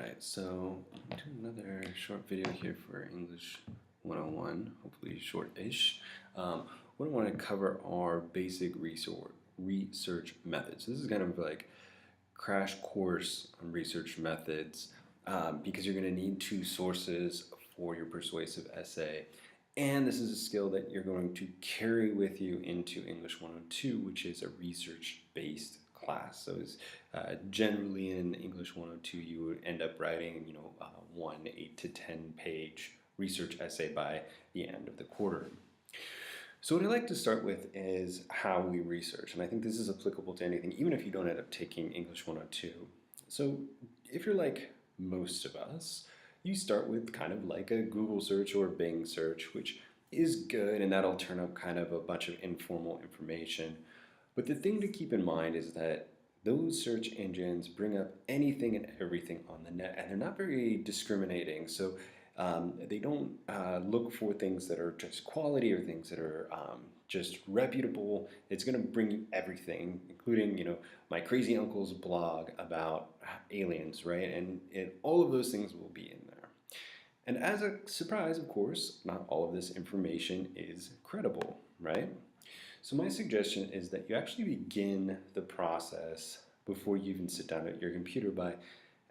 Alright, so I'll do another short video here for English 101, hopefully short-ish. What I want to cover are basic research methods. This is kind of like crash course on research methods because you're going to need two sources for your persuasive essay. And this is a skill that you're going to carry with you into English 102, which is a research-based class. So generally in English 102, you would end up writing, one 8 to 10 page research essay by the end of the quarter. So what I like to start with is how we research, and I think this is applicable to anything, even if you don't end up taking English 102. So if you're like most of us, you start with kind of like a Google search or Bing search, which is good, and that'll turn up kind of a bunch of informal information. But the thing to keep in mind is that those search engines bring up anything and everything on the net, and they're not very discriminating. So they don't look for things that are just quality or things that are just reputable. It's going to bring you everything, including, my crazy uncle's blog about aliens, right? And all of those things will be in there. And as a surprise, of course, not all of this information is credible, right? So my suggestion is that you actually begin the process before you even sit down at your computer by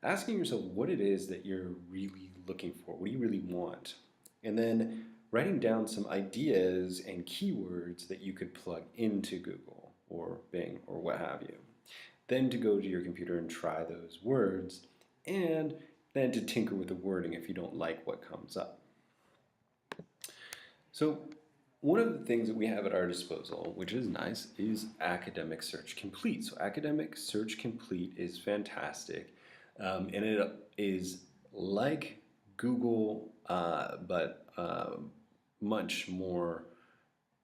asking yourself what it is that you're really looking for. What do you really want? And then writing down some ideas and keywords that you could plug into Google or Bing or what have you. Then to go to your computer and try those words, and then to tinker with the wording if you don't like what comes up. So one of the things that we have at our disposal, which is nice, is Academic Search Complete. So Academic Search Complete is fantastic, and it is like Google, but much more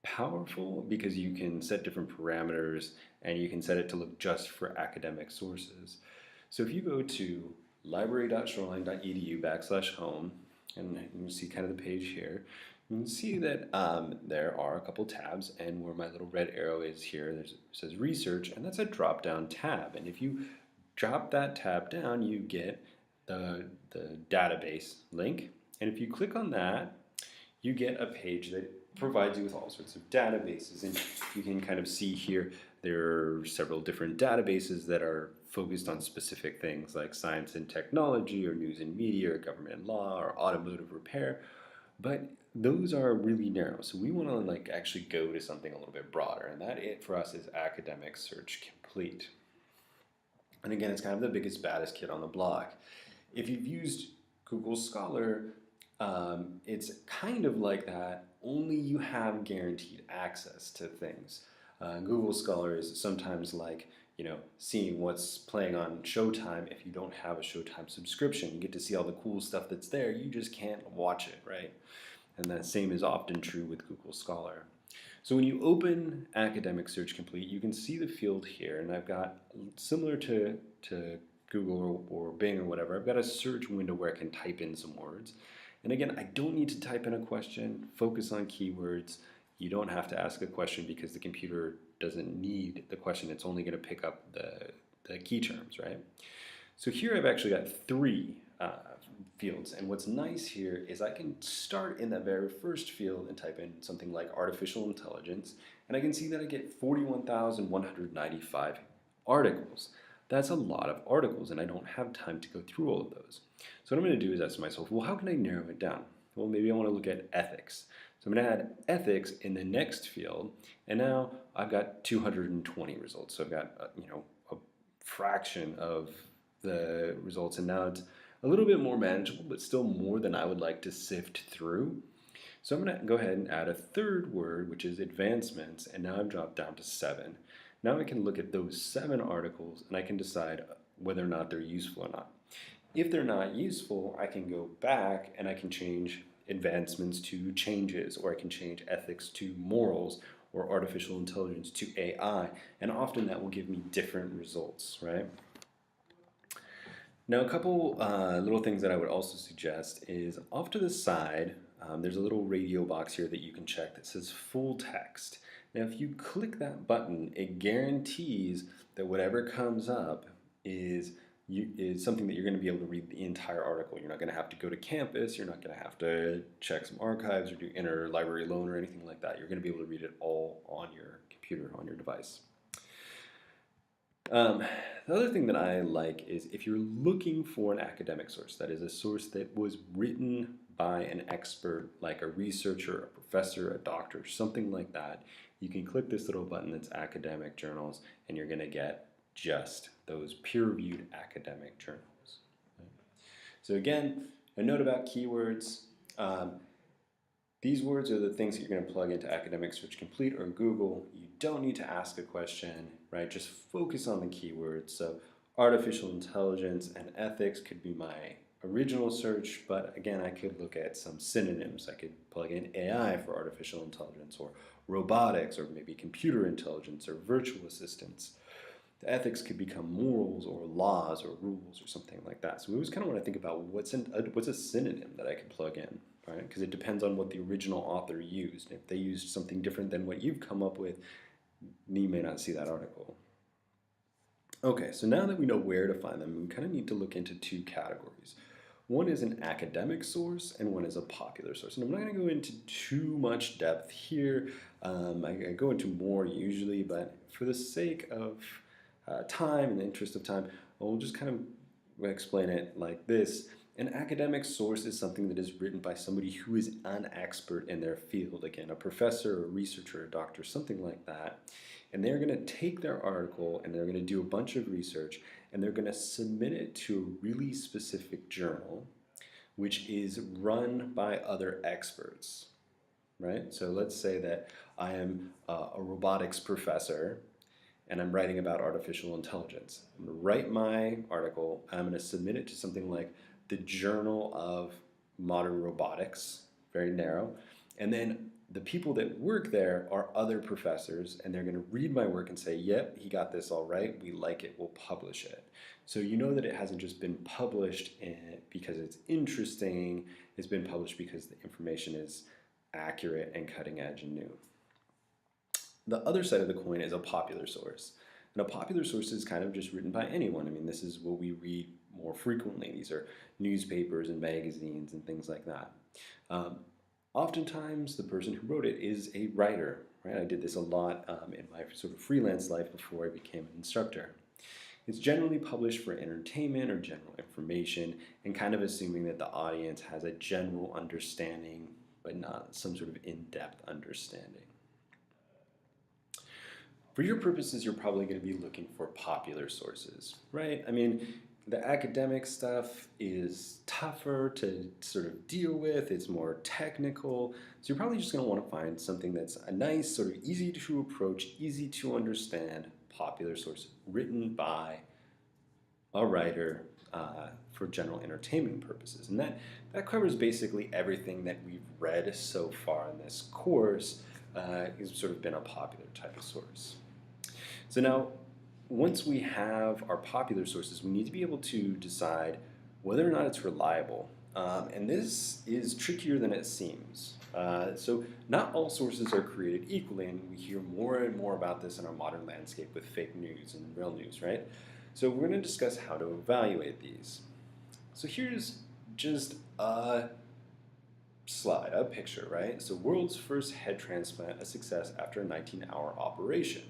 powerful because you can set different parameters and you can set it to look just for academic sources. So if you go to library.shoreline.edu/home, and you can see kind of the page here, you can see that there are a couple tabs, and where my little red arrow is here, it says research, and that's a drop-down tab. And if you drop that tab down, you get the database link. And if you click on that, you get a page that provides you with all sorts of databases. And you can kind of see here, there are several different databases that are focused on specific things like science and technology, or news and media, or government and law, or automotive repair. But those are really narrow. So we want to actually go to something a little bit broader. And that for us is Academic Search Complete. And again, it's kind of the biggest, baddest kid on the block. If you've used Google Scholar, it's kind of like that, only you have guaranteed access to things. Google Scholar is sometimes like, seeing what's playing on Showtime. If you don't have a Showtime subscription, you get to see all the cool stuff that's there, you just can't watch it, right? And the same is often true with Google Scholar. So when you open Academic Search Complete, you can see the field here, and I've got, similar to Google or Bing or whatever, I've got a search window where I can type in some words. And again, I don't need to type in a question, focus on keywords. You don't have to ask a question because the computer doesn't need the question. It's only going to pick up the key terms, right? So here I've actually got three fields, and what's nice here is I can start in that very first field and type in something like artificial intelligence, and I can see that I get 41,195 articles. That's a lot of articles, and I don't have time to go through all of those. So what I'm going to do is ask myself, well, how can I narrow it down? Well, maybe I want to look at ethics. So I'm going to add ethics in the next field, and now I've got 220 results. So I've got a fraction of the results, and now it's a little bit more manageable, but still more than I would like to sift through. So I'm going to go ahead and add a third word, which is advancements, and now I've dropped down to 7. Now I can look at those 7 articles, and I can decide whether or not they're useful or not. If they're not useful, I can go back and I can change advancements to changes, or I can change ethics to morals, or artificial intelligence to AI, and often that will give me different results, right? Now, a couple little things that I would also suggest is off to the side, there's a little radio box here that you can check that says full text. Now, if you click that button, it guarantees that whatever comes up is is something that you're going to be able to read the entire article. You're not going to have to go to campus. You're not going to have to check some archives or do interlibrary loan or anything like that. You're going to be able to read it all on your computer, on your device. The other thing that I like is if you're looking for an academic source, that is a source that was written by an expert, like a researcher, a professor, a doctor, something like that, you can click this little button that's academic journals, and you're going to get just those peer-reviewed academic journals. Right? So again, a note about keywords. These words are the things that you're going to plug into Academic Search Complete or Google. You don't need to ask a question, right? Just focus on the keywords. So artificial intelligence and ethics could be my original search, but again, I could look at some synonyms. I could plug in AI for artificial intelligence, or robotics, or maybe computer intelligence, or virtual assistants. The ethics could become morals or laws or rules or something like that. So we always kind of want to think about what's a synonym that I could plug in, right? Because it depends on what the original author used. If they used something different than what you've come up with, you may not see that article. Okay, so now that we know where to find them, we kind of need to look into two categories. One is an academic source and one is a popular source. And I'm not going to go into too much depth here. I go into more usually, but for the sake of time and the interest of time, I'll just kind of explain it like this. An academic source is something that is written by somebody who is an expert in their field. Again, a professor, a researcher, a doctor, something like that. And they're going to take their article and they're going to do a bunch of research and they're going to submit it to a really specific journal, which is run by other experts, right? So let's say that I am a robotics professor and I'm writing about artificial intelligence. I'm going to write my article, I'm going to submit it to something like the Journal of Modern Robotics, very narrow, and then the people that work there are other professors, and they're going to read my work and say, yep, he got this all right, we like it, we'll publish it. So you know that it hasn't just been published because it's interesting, it's been published because the information is accurate and cutting edge and new. The other side of the coin is a popular source. And a popular source is kind of just written by anyone. I mean, this is what we read more frequently. These are newspapers and magazines and things like that. Oftentimes, the person who wrote it is a writer, right? I did this a lot in my sort of freelance life before I became an instructor. It's generally published for entertainment or general information and kind of assuming that the audience has a general understanding, but not some sort of in-depth understanding. For your purposes, you're probably going to be looking for popular sources, right? I mean, the academic stuff is tougher to sort of deal with. It's more technical. So you're probably just going to want to find something that's a nice, sort of easy to approach, easy to understand popular source written by a writer for general entertainment purposes. And that covers basically everything that we've read so far in this course. Has sort of been a popular type of source. So now, once we have our popular sources, we need to be able to decide whether or not it's reliable. And this is trickier than it seems. So not all sources are created equally, and we hear more and more about this in our modern landscape with fake news and real news, right? So we're going to discuss how to evaluate these. So here's just a slide, a picture, right? So world's first head transplant, a success after a 19-hour operation.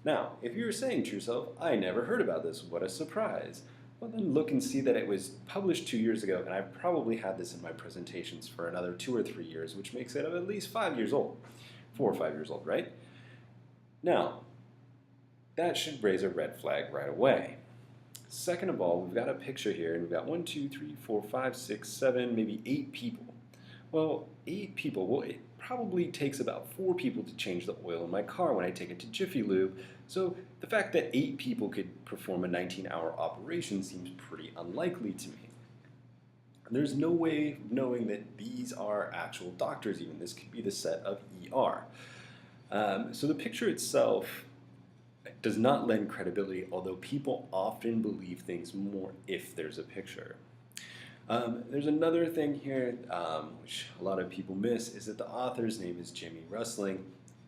Now, if you're saying to yourself, I never heard about this, what a surprise. Well, then look and see that it was published 2 years ago, and I've probably had this in my presentations for another 2 or 3 years, which makes it at least 5 years old, 4 or 5 years old, right? Now, that should raise a red flag right away. Second of all, we've got a picture here, and we've got 1, 2, 3, 4, 5, 6, 7, maybe 8 people. Well, 8 people, well, it probably takes about 4 people to change the oil in my car when I take it to Jiffy Lube. So the fact that 8 people could perform a 19-hour operation seems pretty unlikely to me. There's no way of knowing that these are actual doctors even. This could be the set of ER. So the picture itself does not lend credibility, although people often believe things more if there's a picture. There's another thing here, which a lot of people miss, is that the author's name is Jimmy Rusling.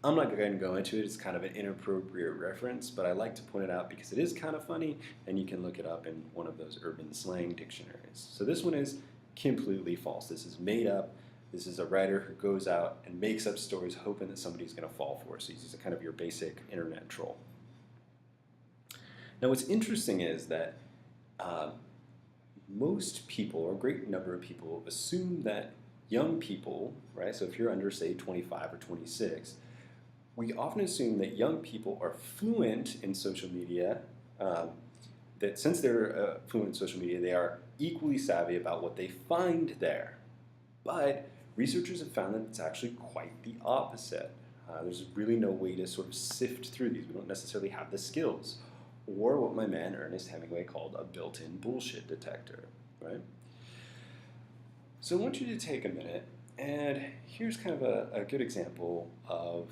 I'm not going to go into it. It's kind of an inappropriate reference, but I like to point it out because it is kind of funny, and you can look it up in one of those urban slang dictionaries. So this one is completely false. This is made up. This is a writer who goes out and makes up stories hoping that somebody's going to fall for it. So he's kind of your basic internet troll. Now what's interesting is that most people, or a great number of people, assume that young people, right, so if you're under, say, 25 or 26, we often assume that young people are fluent in social media, that since they're fluent in social media, they are equally savvy about what they find there. But researchers have found that it's actually quite the opposite. There's really no way to sort of sift through these. We don't necessarily have the skills, or what my man Ernest Hemingway called a built-in bullshit detector, right? So I want you to take a minute, and here's kind of a good example of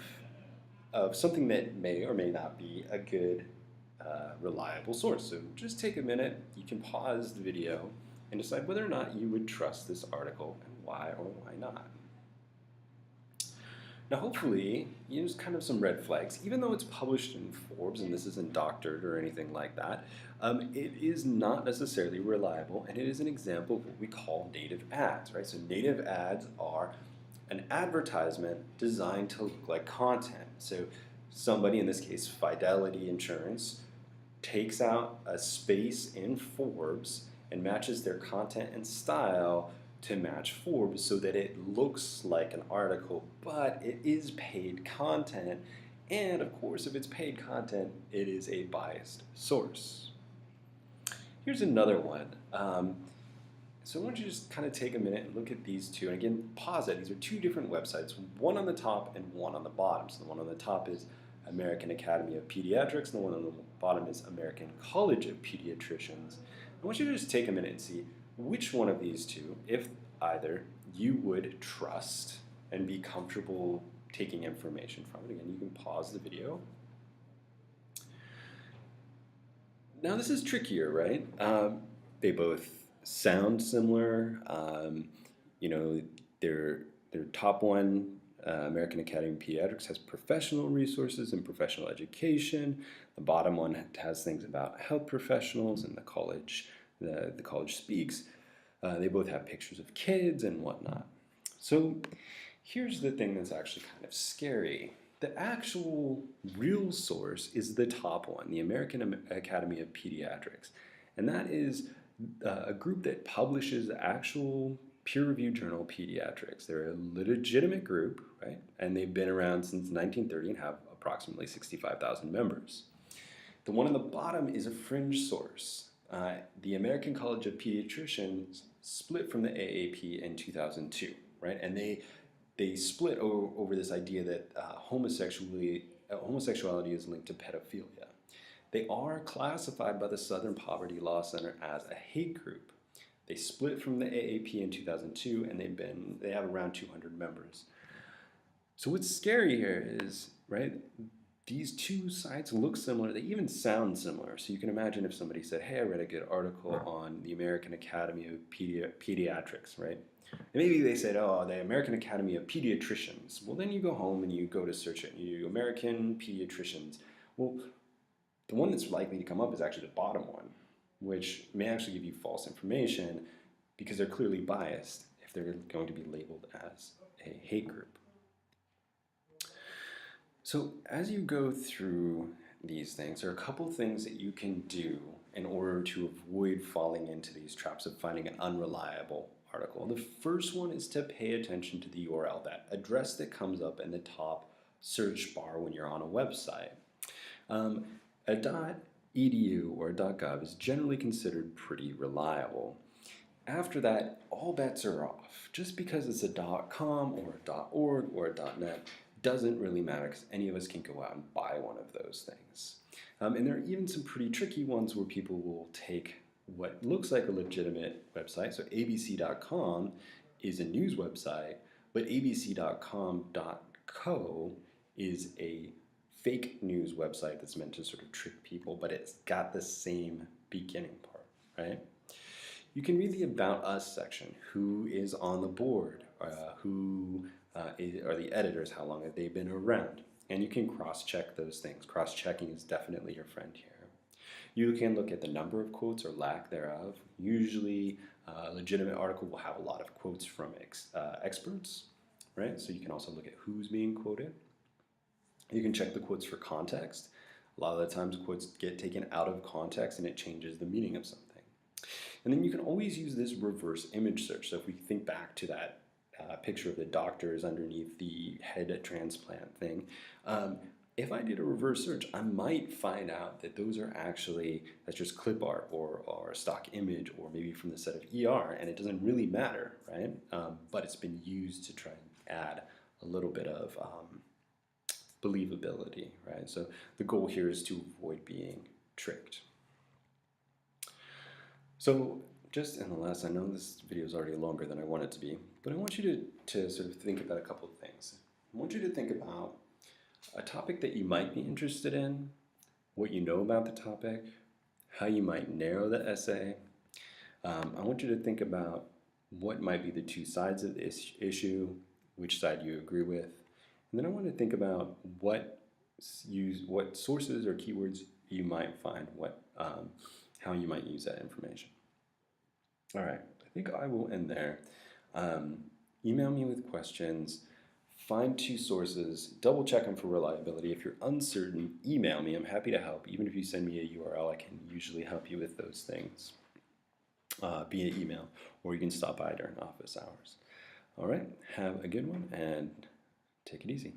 something that may or may not be a good, reliable source. So just take a minute, you can pause the video, and decide whether or not you would trust this article, and why or why not. Now hopefully, there's kind of some red flags. Even though it's published in Forbes, and this isn't doctored or anything like that, it is not necessarily reliable, and it is an example of what we call native ads, right? So native ads are an advertisement designed to look like content. So somebody, in this case Fidelity Insurance, takes out a space in Forbes and matches their content and style to match Forbes so that it looks like an article, but it is paid content, and of course if it's paid content, it is a biased source. Here's another one. So I want you to just kind of take a minute and look at these two, and again, pause it. These are two different websites, one on the top and one on the bottom. So the one on the top is American Academy of Pediatrics, and the one on the bottom is American College of Pediatricians. I want you to just take a minute and see which one of these two, if either, you would trust and be comfortable taking information from it. Again, you can pause the video. Now this is trickier, right? They both sound similar. Their top one, American Academy of Pediatrics, has professional resources and professional education. The bottom one has things about health professionals and the college speaks. They both have pictures of kids and whatnot. So here's the thing that's actually kind of scary. The actual real source is the top one, the American Academy of Pediatrics. And that is a group that publishes the actual peer-reviewed journal Pediatrics. They're a legitimate group, right? And they've been around since 1930 and have approximately 65,000 members. The one on the bottom is a fringe source. The American College of Pediatricians split from the AAP in 2002, right? And they split over this idea that homosexuality is linked to pedophilia. They are classified by the Southern Poverty Law Center as a hate group. They split from the AAP in 2002, and they have around 200 members. So what's scary here is, right, these two sites look similar, they even sound similar. So you can imagine if somebody said, hey, I read a good article on the American Academy of Pediatrics, right? And maybe they said, oh, the American Academy of Pediatricians. Well, then you go home and you go to search it, and you do American Pediatricians. Well, the one that's likely to come up is actually the bottom one, which may actually give you false information because they're clearly biased if they're going to be labeled as a hate group. So as you go through these things, there are a couple things that you can do in order to avoid falling into these traps of finding an unreliable article. The first one is to pay attention to the URL, that address that comes up in the top search bar when you're on a website. A .edu or .gov is generally considered pretty reliable. After that, all bets are off. Just because it's a .com or a .org or a .net doesn't really matter, because any of us can go out and buy one of those things. And there are even some pretty tricky ones where people will take what looks like a legitimate website. So abc.com is a news website, but abc.com.co is a fake news website that's meant to sort of trick people, but it's got the same beginning part, right? You can read the About Us section. Who is on the board? Who are the editors? How long have they been around? And you can cross-check those things. Cross-checking is definitely your friend here. You can look at the number of quotes or lack thereof. Usually, a legitimate article will have a lot of quotes from experts, right? So you can also look at who's being quoted. You can check the quotes for context. A lot of the times, quotes get taken out of context and it changes the meaning of something. And then you can always use this reverse image search. So if we think back to that picture of the doctors underneath the head transplant thing, if I did a reverse search, I might find out that those are actually, that's just clip art or a stock image or maybe from the set of ER, and it doesn't really matter, right? But it's been used to try and add a little bit of believability, right? So the goal here is to avoid being tricked. So just in the last, I know this video is already longer than I want it to be, but I want you to sort of think about a couple of things. I want you to think about a topic that you might be interested in, what you know about the topic, how you might narrow the essay. I want you to think about what might be the two sides of this issue, which side you agree with, and then I want to think about what sources or keywords you might find, how you might use that information. All right, I think I will end there. Email me with questions. Find two sources, double check them for reliability. If you're uncertain, email me. I'm happy to help. Even if you send me a URL, I can usually help you with those things via email, or you can stop by during office hours. All right, have a good one and take it easy.